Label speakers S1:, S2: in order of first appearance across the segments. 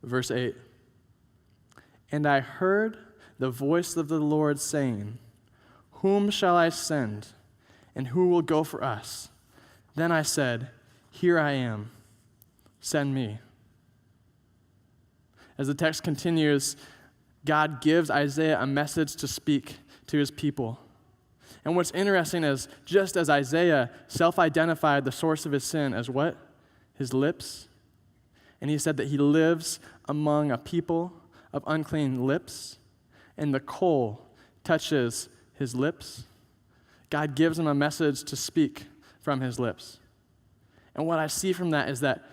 S1: Verse 8. And I heard the voice of the Lord saying, whom shall I send, and who will go for us? Then I said, here I am, send me. As the text continues, God gives Isaiah a message to speak to his people. And what's interesting is, just as Isaiah self-identified the source of his sin as what? His lips. And he said that he lives among a people of unclean lips, and the coal touches his lips. God gives him a message to speak from his lips. And what I see from that is that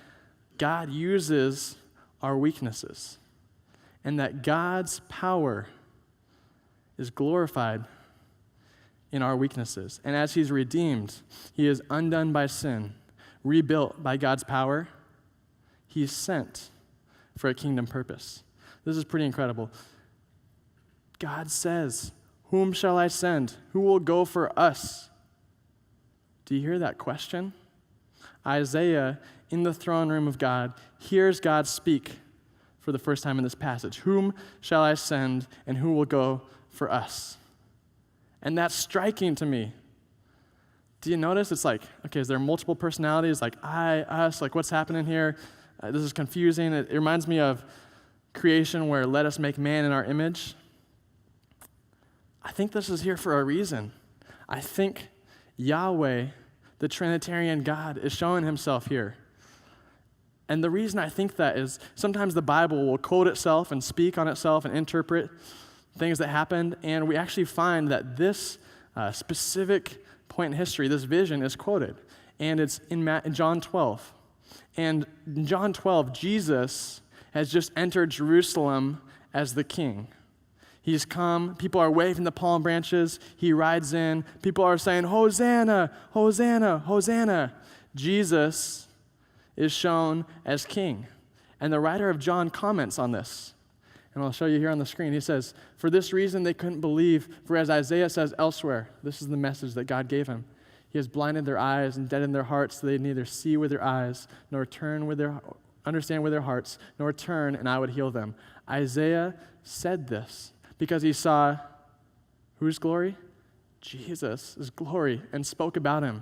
S1: God uses our weaknesses, and that God's power is glorified in our weaknesses. And as he's redeemed, he is undone by sin, rebuilt by God's power. He's sent for a kingdom purpose. This is pretty incredible. God says, whom shall I send? Who will go for us? Do you hear that question? Isaiah, in the throne room of God, hears God speak for the first time in this passage. Whom shall I send, and who will go for us? And that's striking to me. Do you notice? It's like, okay, is there multiple personalities? Like I, us, like what's happening here? This is confusing. It reminds me of creation where let us make man in our image. I think this is here for a reason. I think Yahweh, the Trinitarian God, is showing himself here. And the reason I think that is sometimes the Bible will quote itself and speak on itself and interpret things that happened, and we actually find that this specific point in history, this vision, is quoted. And it's in John 12. And in John 12, Jesus has just entered Jerusalem as the king. He's come, people are waving the palm branches, he rides in, people are saying, Hosanna, Hosanna, Hosanna. Jesus is shown as king. And the writer of John comments on this. And I'll show you here on the screen. He says, for this reason they couldn't believe, for as Isaiah says elsewhere, this is the message that God gave him. He has blinded their eyes and deadened their hearts, so they neither see with their eyes, nor understand with their hearts, nor turn, and I would heal them. Isaiah said this because he saw whose glory? Jesus' glory, and spoke about him.